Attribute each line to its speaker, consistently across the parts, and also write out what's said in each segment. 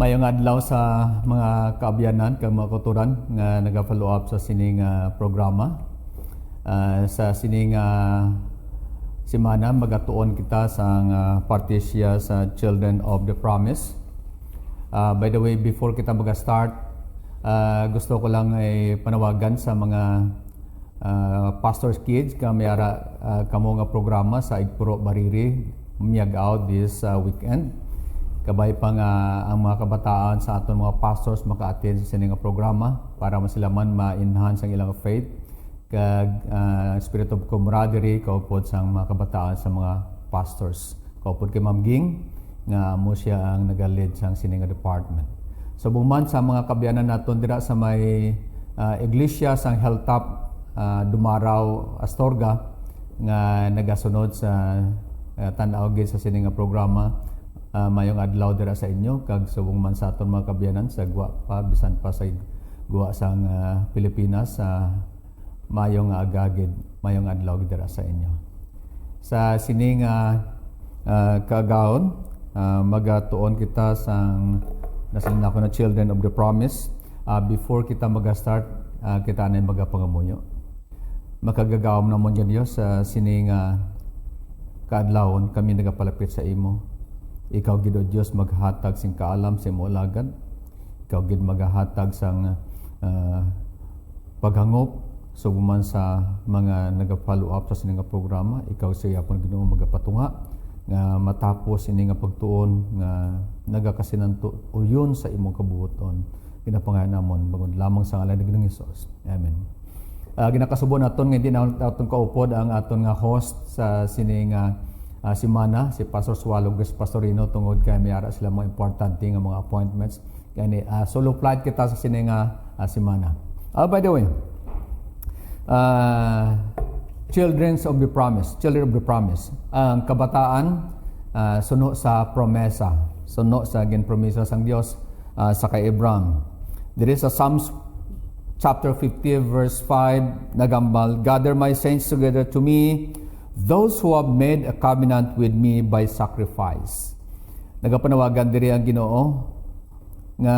Speaker 1: Mayong adlaw sa mga kaabyanan kag mga kauturan nga naga-follow up sa sining programa. Sa sining semana magatuon kita sa parte siya sa Children of the Promise. By the way, before kita mag-start, gusto ko lang ay panawagan sa mga pastors kids kami ara kamo nga programa sa Igpuro Bariri miyag out this weekend. Kabay pa nga ang mga kabataan sa aton mga pastors maka-attend sa sining programa para sila man ma-enhance ang ilang faith kag spirit of camaraderie kaupod sa mga kabataan sa mga pastors. Kaupod kay Ma'am Ging nga mo siya ang nagalid sa sining department. So buman sa mga kabyanan naton dira sa may iglesia sang Hilltop Dumaraw Astorga nga nagasunod sa tan-aw gid sa sining programa. Mayong adlaw dira sa inyo kag subong man sa aton mga kabyanan sa guwa pa bisan pa sa guwa sang Pilipinas mayong agagid mayong adlaw dira sa inyo. Sa sining kagaon magatuon kita sang nasin ako na Children of the Promise. Before kita mag-start kita na magapangamuyo. Makagagawom namon Diyos sa sining kaadlawon kami nagapalapit sa imo. Ikaw gid o Dios maghatag sing kaalam sa imo alagad. Ikaw gid maghatag sang paghangop suguman sa mga naga-follow up sa sining programa. Ikaw siya pon Ginoo magapatunga nga matapos ini nga pagtuon nga nagakasinanto uyon sa imong kabuoton. Ginapangalan namon bangod lamang sa ngalan ni Hesus. Amen. Ginakasubo naton nga hindi naton kaupod ang aton nga host sa sining semana, si Pastor Swalog Pastorino tungod kay may ara sila mga importante nga mga appointments. Kani solo flight kita sa sining semana. By the way, Children of the Promise. Ang kabataan suno sa promesa, suno sa ginpromesa sang Dios sa kay Abraham. Diri sa Psalms chapter 50 verse 5 nagambal, "Gather my saints together to me, those who have made a covenant with me by sacrifice." Nagapanawagan diri ang Ginoo nga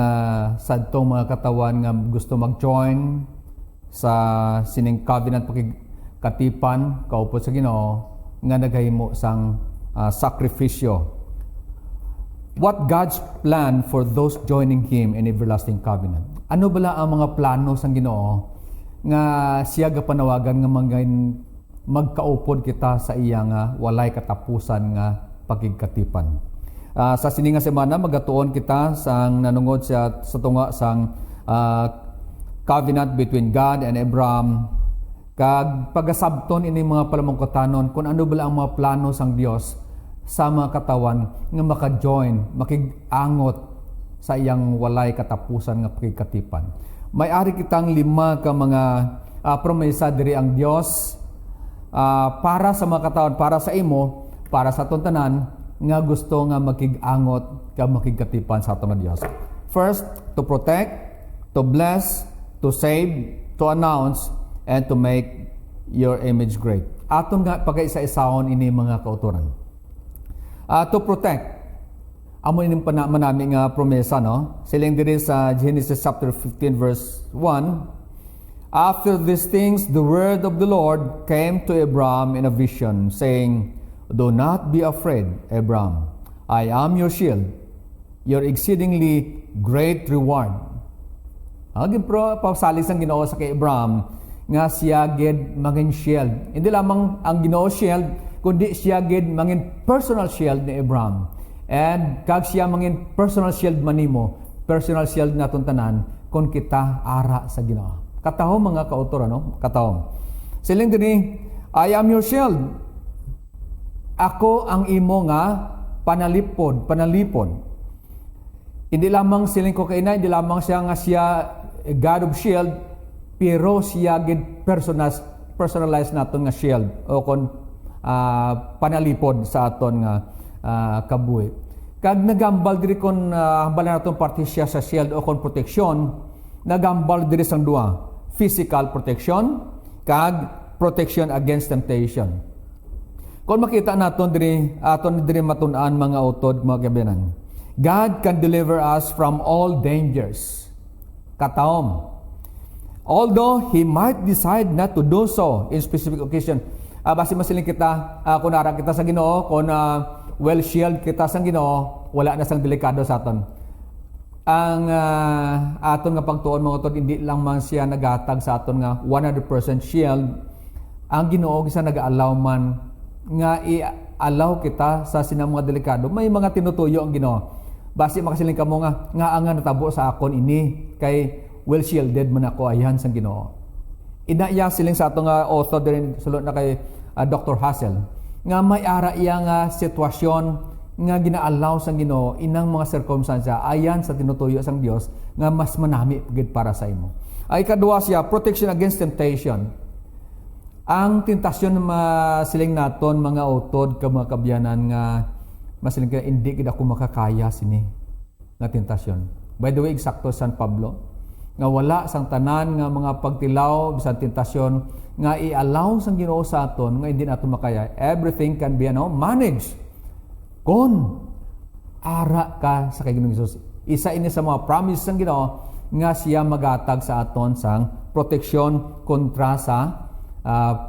Speaker 1: sadtong mga katawan nga gusto mag-join sa sining covenant pakigkatipan kaupod sa Ginoo nga naghahimo sang sakripisyo. What God's plan for those joining Him in everlasting covenant? Ano bala ang mga plano sang Ginoo nga siya gapanawagan nga magkaupod kita sa iya nga walay katapusan nga pagigkatipan. Sa sining nga semana magatuon kita sang nanungod sa tunga sang covenant between God and Abraham kag pagasabton ini mga palamongkotanon kung ano bala ang mga plano sang Dios sa mga katawan nga maka-join, makig-angot sa iyang walay katapusan nga pagigkatipan. May ari kitang 5 ka mga promesa diri ang Dios para sa mga katawan, para sa imo, para sa aton tanan nga gusto nga makig-angot ka makigkatipan sa aton nga Dios. First, to protect, to bless, to save, to announce, and to make your image great. Aton nga pagkaisa-isahon ini mga kauturan. To protect, amo ini manami nga promesa, no? Siling diri sa Genesis chapter 15 verse 1. "After these things, the word of the Lord came to Abraham in a vision, saying, Do not be afraid, Abraham. I am your shield, your exceedingly great reward." Agin pro pasalig sang Ginoo sa kay Abraham nga siya gid mangin shield. Hindi lamang ang Ginoo shield, kundi siya gid mangin personal shield ni Abraham. And kag siya mangin personal shield manimo, personal shield naton tanan kun kita ara sa Ginoo. Katahom mga kautor, ano? Katahom. Siling dini, "I am your shield." Ako ang imo nga panalipod. Hindi lamang siling ko kaina, hindi lamang siya nga siya God of shield, pero siya gid personalized naton nga shield o kon panalipod sa aton nga kabuhi. Kag nagambal diri kon hambalan naton parte siya sa shield o kon protection, nagambal diri sang duha. Physical protection kag protection against temptation. Kung makita naton diri aton diri matun-an mga utod mga kabiyanan God can deliver us from all dangers. Kataom. Although He might decide not to do so in specific occasion. Basi masiling kita, kung nara kita sa Ginoo, kung well shield kita sa Ginoo, wala na sang delikado sa aton. Ang aton nga pagtuon mga utod, hindi lang man siya nagatag sa aton nga 100% shield. Ang Ginoo gisa nag-allow man nga i-allow kita sa sinang mga delikado. May mga tinutuyo ang Ginoo. Basi makasiling kamo nga nga natabo sa akon ini kay well shielded man ako ayan sang Ginoo. Inaya siling sa ato nga author din sulod na kay Dr. Hassel nga may ara iya nga sitwasyon nga gina-allow sang Ginoo inang mga circumstansya ayan sa tinutuyo sang Dios nga mas manami pagid para sa imo. Ay kadua siya protection against temptation. Ang tentasyon masiling naton mga utod ka mga kabyanan nga masiling ka hindi gid ako makakaya sini nga tentasyon. By the way, eksakto San Pablo nga wala sang tanan nga mga pagtilaw bisan tentasyon nga i-allow sang Ginoo sa aton nga hindi naton makaya. Everything can be managed kon ara ka sa kay Ginoong Hesus. Isa ini sa mga promise sang Ginoo nga siya magatag sa aton sang proteksyon kontra sa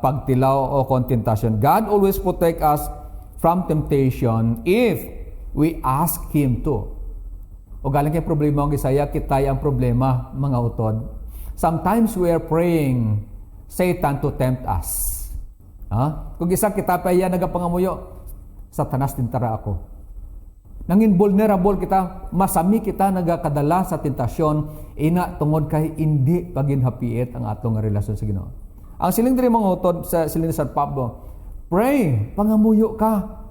Speaker 1: pagtilaw o tentasyon. God always protect us from temptation if we ask Him to. O galing kay problema ang gisaya, kitay ang problema, mga utod. Sometimes we are praying Satan to tempt us. Kung isa kita pa yan nagapangamuyo, Satanas tintara ako. Nangin vulnerable kita, masami kita nagakadala sa tentasyon, ina tungod kay hindi paginhapiit ang atong relasyon sa Ginoo. Ang siling diri mga utod sa siling San Pablo, pray, pangamuyo ka.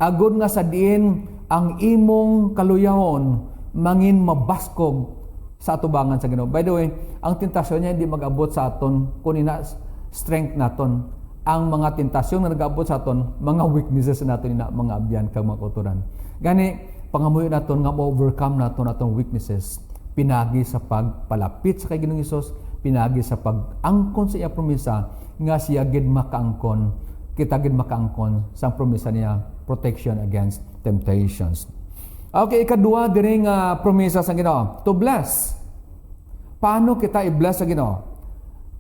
Speaker 1: Agod nga sa diin ang imong kaluyahon mangin mabaskog sa atubangan sa Ginoo. By the way, ang tentasyon niya hindi mag-abot sa aton kung ina strength naton. Ang mga tentasyon na nag-abot sa aton, mga weaknesses naton ina mga abyan kag mga kauturan. Gani pangamuyo naton nga overcome naton atong weaknesses pinagi sa pagpalapit sa kay Ginoong Hesus, pinagi sa pag-angkon sa iya promesa nga siya gid makaangkon, kita gid makaangkon sa promesa niya, protection against temptations. Okay, ikadua diri nga promesa sa Ginoo, to bless. Paano kita i-bless sa Ginoo?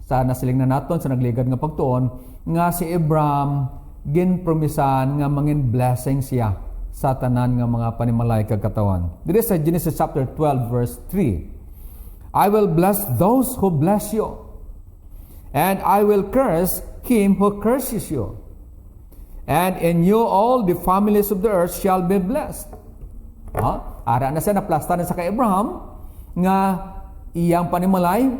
Speaker 1: Sa nasiling na naton sa nagligad nga pagtuon nga si Abraham ginpromisahan nga mangin blessing siya sa tanan nga mga panimalay kag katawan. Diri sa Genesis chapter 12 verse 3. I will bless those who bless you, and I will curse him who curses you. And in you all the families of the earth shall be blessed. Ara na siya naplastar na sa kay Abraham nga iyang panimalay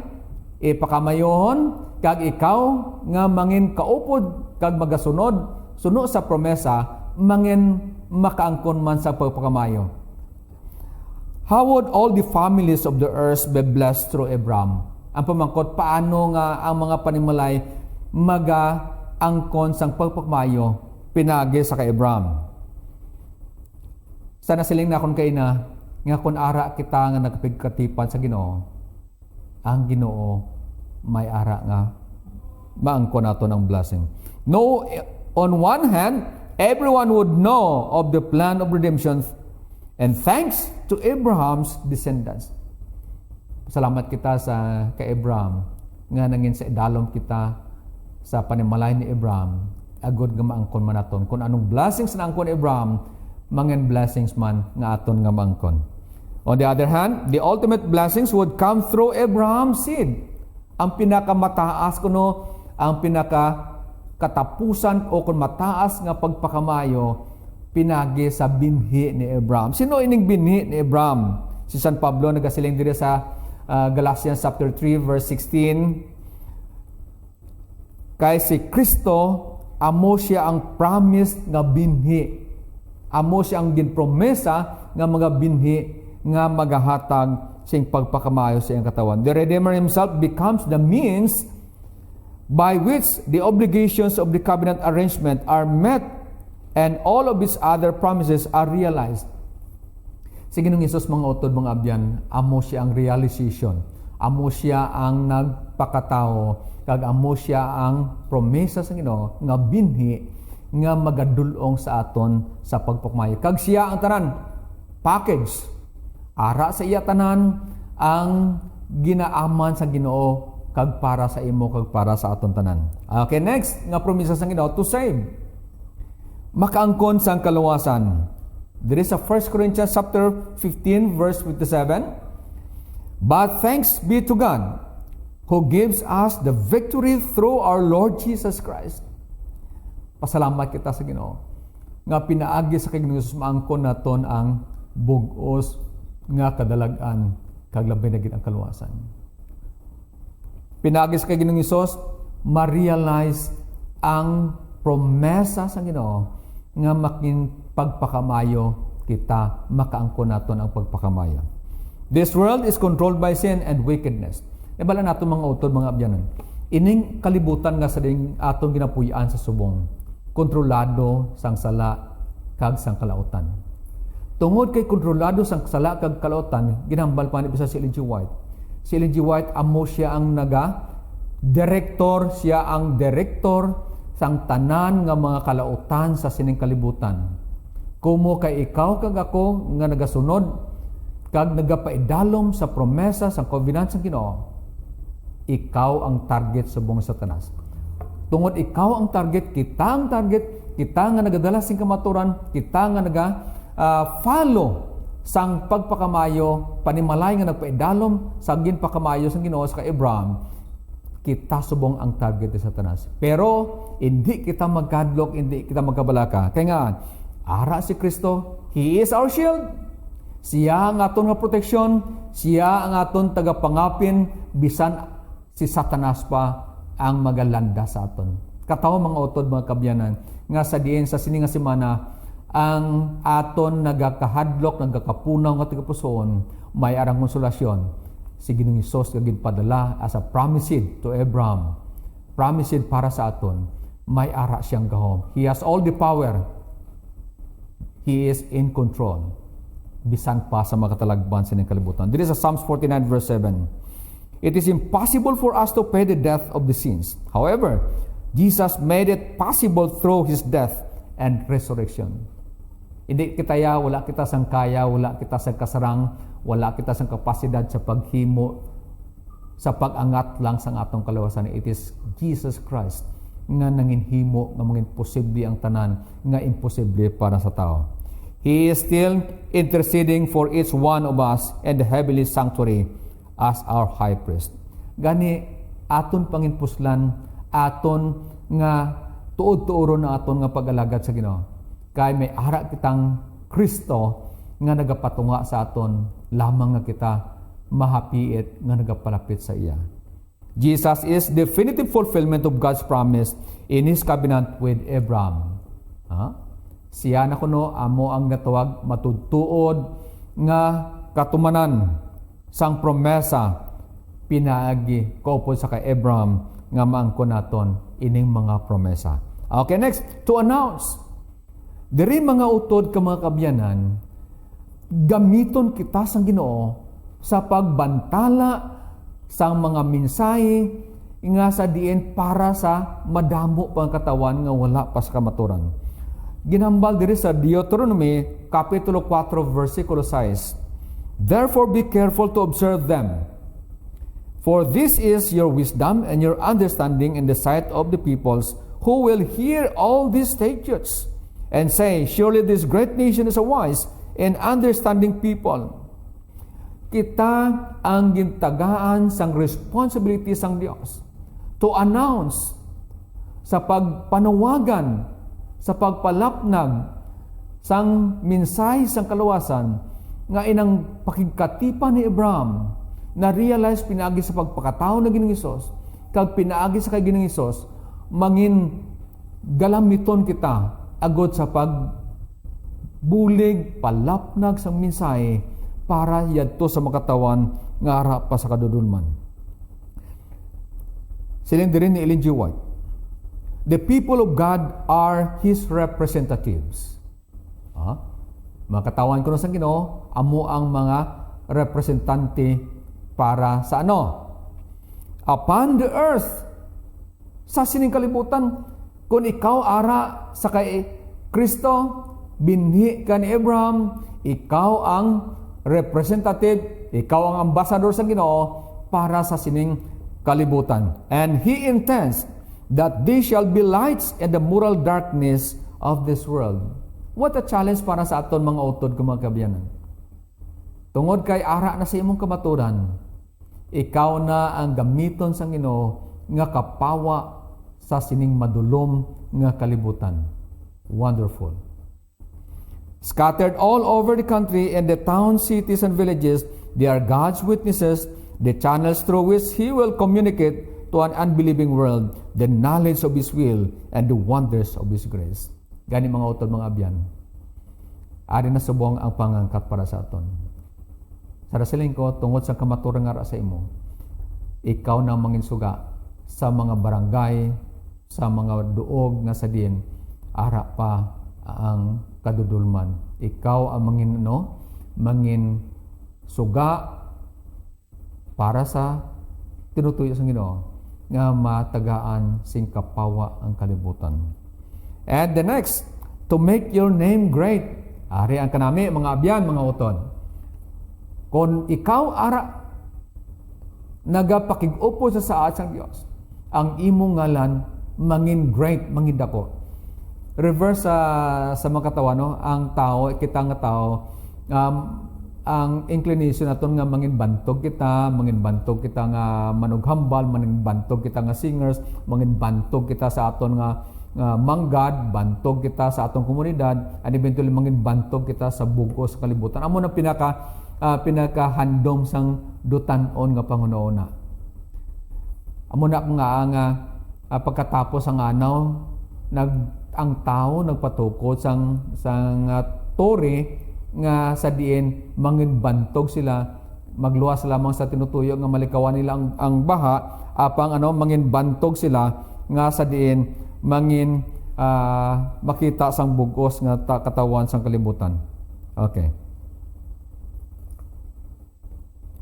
Speaker 1: ipakamayohon kag ikaw nga mangin kaupod kag magasunod suno sa promesa mangin makaangkon man sa pagpakamayo. How would all the families of the earth be blessed through Abraham? Ang pamangkot, paano nga ang mga panimalay magaangkon sang pagpakamayo pinagi sa kay Abraham? Sana siling na akong kaina, nga kung ara kita nga nagpigkatipan sa Ginoo, ang Ginoo may ara nga maangkon nato ng blessing. No, on one hand, everyone would know of the plan of redemption and thanks to Abraham's descendants. Salamat kita sa kay Abraham nga nangin sa idalom kita sa panimalay ni Abraham, agod nga maangkon man naton. Kung anong blessings na angkon Abraham, mangen blessings man nga aton nga mangkon. On the other hand, the ultimate blessings would come through Abraham's seed. Ang pinakamataas kuno, ang pinakakatapusan o kung mataas nga pagpakamayo pinagi sa binhi ni Abraham. Sino ining binhi ni Abraham? Si San Pablo nagasiling diri sa Galatians chapter 3 verse 16. Kay si Kristo amo siya ang promise nga binhi. Amo siya ang ginpromesa nga mga binhi nga magahatag sing pagpakamayo sa iyang katawan. The Redeemer Himself becomes the means by which the obligations of the covenant arrangement are met and all of His other promises are realized. Si Ginoong Hesus mga utod mga abyan, amo siya ang realization. Amo siya ang nagpakatao kag amo siya ang promesa sa Ginoo nga binhi nga magadulong sa aton sa pagpakamayo. Kag siya ang tanan package. Ara sa iya tanan ang ginaaman sa Ginoo kag para sa imo kag para sa aton tanan. Okay, next nga promesa sa Ginoo, to save. Makaangkon sang kaluwasan. There is a 1 Corinthians chapter 15 verse 57. But thanks be to God who gives us the victory through our Lord Jesus Christ. Pasalamat kita sa Ginoo nga pinaagi sa kay Ginoo maangkon naton ang bug-os nga kadalagan kag labi na gid ang kaluwasan. Pinaagi sa kay Ginoo ma-realize ang promesa sa Ginoo nga makin pagpakamayo kita, makaangkon naton ang pagpakamayo. This world is controlled by sin and wickedness. Bala nato mga utod, mga abyanan. Ining kalibutan nga sa ding atong ginapuy-an sa subong, kontrolado sang sala kag sang kalautan. Tungod kay kontrolado sang sala kag kalautan, ginambal pa ni bisa si Ellen G. White. Si Ellen G. White amo siya ang siya ang direktor sang tanan nga mga kalautan sa sining kalibutan. Kumo kay ikaw kag ako nga nagasunod kag nagapaidalom sa promesa sang covenant sa Ginoo, ikaw ang target sa buong Satanas. Tungod ikaw ang target, kita ang target, kita nga nagadala sing kamaturan, kita nga follow sang pagpakamayo, panimalay nga nagpaidalom sa ginpakamayo sang Ginoo sa Abraham, kita subong ang target ni Satanas. Pero hindi kita magkadlok, hindi kita magkabalaka. Kaya nga, ara si Kristo, He is our shield. Siya ang aton nga proteksyon, siya ang aton tagapangapin, bisan si Satanas pa ang magalanda sa aton. Kataw mga utod, mga kabyanan, nga sa diin sa sininga semana, ang aton nagakahadlok, nagakapunaw nga tagapusoon, may arang konsolasyon. Si Ginoong Hesus nga ginpadala as a promised seed to Abraham, promised seed para sa aton, may ara siyang gahom. He has all the power. He is in control. Bisan pa sa mga katalagban sa kalibutan. This is Psalms 49 verse 7. It is impossible for us to pay the debt of the sins. However, Jesus made it possible through His death and resurrection. Hindi kita wala kita sang kaya, wala kita sang kasarang, wala kita sang kapasidad sa paghimo, sa pag-angat lang sa atong kaluwasan. It is Jesus Christ nga nanginhimo nga mangin posible ang tanan nga imposible para sa tao. He is still interceding for each one of us in the heavenly sanctuary as our high priest. Gani aton panginpuslan, aton nga tuod-tuoron na aton nga pag-alagad sa Ginoo. Kay may ara kitang Kristo nga nagapatunga sa aton, lamang nga kita mahapiit nga nagapalapit sa iya. Jesus is definitive fulfillment of God's promise in His covenant with Abraham. Siya na kuno amo ang natawag matudtuod nga katumanan sang promesa pinaagi kaupod sa kay Abraham nga maangkon naton ining mga promesa. Okay, next, to announce. Diri mga utod ka mga kabyanan, gamiton kita sang Ginoo sa pagbantala sa mga mensahe nga sa diin para sa madamo pang katawan nga wala pa sa kamaturan. Ginambal diri sa Deuteronomy Kapitulo 4 versikulo 6. Therefore be careful to observe them, for this is your wisdom and your understanding in the sight of the peoples who will hear all these statutes and say, surely this great nation is a wise and understanding people. Kita ang gintagaan sang responsibility sang Dios to announce sa pagpanawagan, sa pagpalapnag sang minsay sang kaluwasan nga inang pakigkatipan ni Abraham na realize pinaagi sa pagpakatao na Ginoong Hesus kag pinaagi sa kay Ginoong Hesus mangin galamiton kita agod sa pagbulig, palapnag sa mensahe para yadto sa makatawan nga ara pa sa kadudulman. Siling diri ni Ellen G. White. The people of God are His representatives. Makatawan ko na sa Ginoo, amo ang mga representante para sa ano? Upon the earth. Sa sining kalibutan, kung ikaw ara sa kay Kristo, Binhi ka ni Abraham, ikaw ang representative, ikaw ang ambassador sa Ginoo para sa sining kalibutan. And He intends that they shall be lights in the moral darkness of this world. What a challenge para sa aton mga utod kung mga kabyanan. Tungod kay ara na sa imong kamaturan, ikaw na ang gamiton sa Ginoo nga kapawa sa sining madulom nga kalibutan. Wonderful. Scattered all over the country in the towns, cities, and villages, they are God's witnesses, the channels through which He will communicate to an unbelieving world the knowledge of His will and the wonders of His grace. Gani mga utod mga abyan, ari na subong ang pangangkat para sa aton. Sa rasiling ko, tungod sa kamaturan nga sa imo, ikaw na manginsuga sa mga barangay, sa mga duog nga sa diin, ara pa ang kadudulman. Ikaw ang mangin suga para sa tinutuyo sa Ginoo nga matagaan sing kapawa ang kalibutan. And the next, to make your name great. Ari ang kanami mga abyan, mga utod. Kung ikaw ara nagapakig-upo sa saad sang Dios, ang imong ngalan mangin great, mangin dako. Reverse sa mga katawan, no? Ang tao, kita nga tao, ang inclination naton nga mangin bantog kita nga manughambal, mangin bantog kita nga singers, mangin bantog kita sa aton nga manggad, bantog kita sa atong komunidad, and eventually mangin bantog kita sa bugos sa kalibutan. Amo na pinakahandom sang dutanon nga pangunahuna. Amo na nga pagkatapos ang anaw, ang tao nagpatukod sang tore nga sa diin mangin bantog sila, magluwas lamang sa tinutuyo nga malikawan nila ang baha, apang mangin bantog sila nga sa diin mangin makita sang bugos nga katawan sang kalibutan. Okay.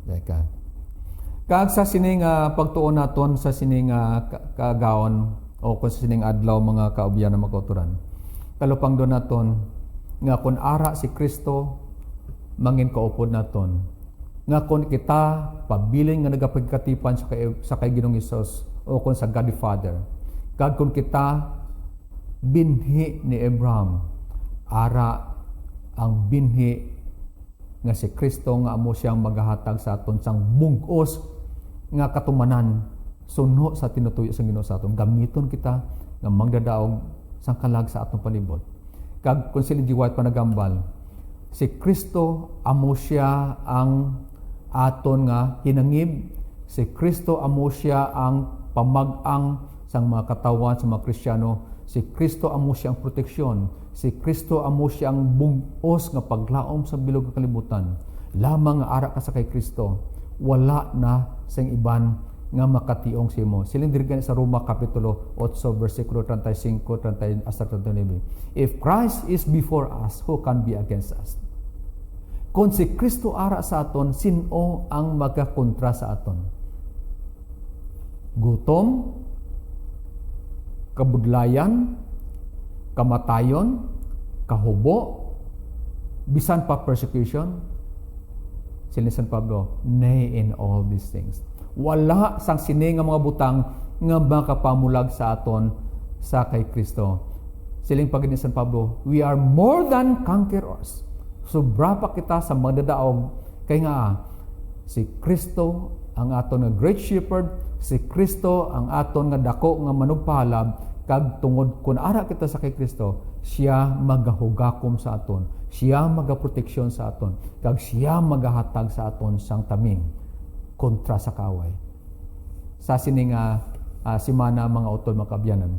Speaker 1: Deka. Kag sa sining pagtuon naton sa sining kagaon o kung sa sining adlaw mga kaubyan na magkauturan. Kalupang doon naton nga kung ara si Kristo mangin kaupod naton. Nga kung kita pabilin nga nagapagkatipan sa kay Ginoong Hesus o kung sa God the Father. Kag kung kita binhi ni Abraham, ara ang binhi nga si Kristo nga amo siyang maghahatag sa aton sang bungkos nga katumanan suno sa tinutuyo sa Ginoo sa aton. Gamiton kita nga magdadaog sang kalag sa atong palibot. Kag kung sila G. White panagambal, si Kristo amo siya ang aton nga hinangib, si Kristo amo siya ang pamag-ang sang mga katawan sa mga Kristiyano, si Kristo amo siya ang proteksyon, si Kristo amo siya ang bugos nga paglaom sa bilog nga kalibutan. Lamang nga ara ka sa kay Kristo, wala na sang iban nga makationg simo. Siling dirigan sa Roma kapitulo 8 versikulo 35 hasta 39. If Christ is before us, who can be against us? Kung si Kristo ara sa aton, sino ang magkakontra sa aton? Gutom, kabudlayan, kamatayon, kahubo, bisan pa persecution. Sila San Pablo, nay in all these things. Wala sang sini nga mga butang nga makapamulag sa aton sa kay Kristo. Siling pagin ni San Pablo, we are more than conquerors. Sobra pa kita sa magdadaog kay nga si Kristo ang aton nga great shepherd, si Kristo ang aton nga dako nga manugpalab, kag tungod kun ara kita sa kay Kristo, siya magahugakom sa aton, siya magaproteksyon sa aton, kag siya magahatag sa aton sang taming kontra sa kaaway. Sa sining simana mga utod mga kabyanan,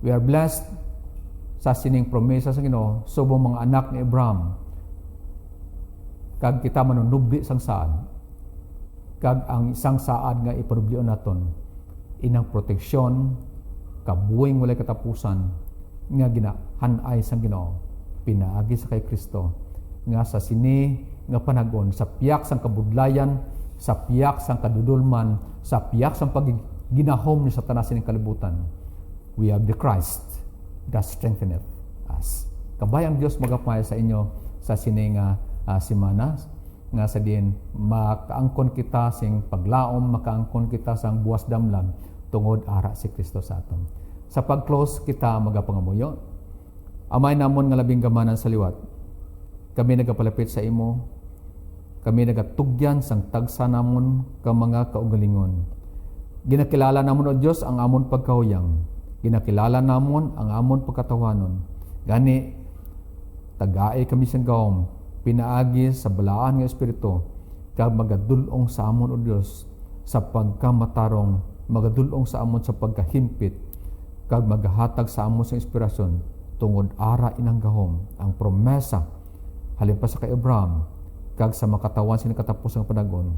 Speaker 1: we are blessed sa sining promesa sa Ginoo subong mga anak ni Abraham, kag kita manunubli sang saad, kag ang isang saad nga ipanublion naton inang proteksyon kabuhing walay katapusan nga ginahanay sang Ginoo pinaagi sa kay Kristo nga sa sini nga panagon sa piyak sang kabudlayan, sa piyak sang kadudulman, sa piyak sang pagginahom ni Satanas ning kalibutan. We have the Christ that strengtheneth us. Kabayang Dios magapay sa inyo sa sini nga semana nga sa din makaangkon kita sing paglaom, makaangkon kita sang buwas damlag tungod ara si Kristo sa aton. Sa pag-close kita magapangamuyo. Amay namon nga labing gamanan sa liwat. Kami nagapalapit sa imo. Kami nagatugyan sang tagsa namon ka mga kaugalingon. Ginakilala namon o Dios ang amon pagkahuyang. Ginakilala namon ang amon pagkatawanon. Gani tagaay kami sang gawom, pinaagi sa balaan nga espiritu kag magadulong sa amon o Dios sa pagkamatarong, magadulong sa amon sa pagkahimpit kag magahatag sa amon sa inspirasyon tungod ara inang gahom ang promesa halin pa sa kay Abraham kag sa makatawan sa katapusang panagon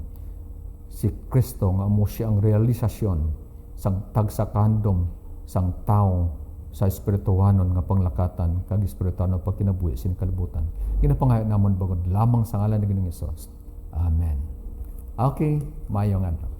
Speaker 1: si Kristo nga amo siya ang realisasyon sang tagsa kahandom sang tao sa espirituhanon nga panglakatan kag espirituhanon pagkinabuhi sin kalibutan. Ginapangayo namon bagod lamang sa ngalan ni Ginoong Hesus. Amen. Okay, mayong adlaw.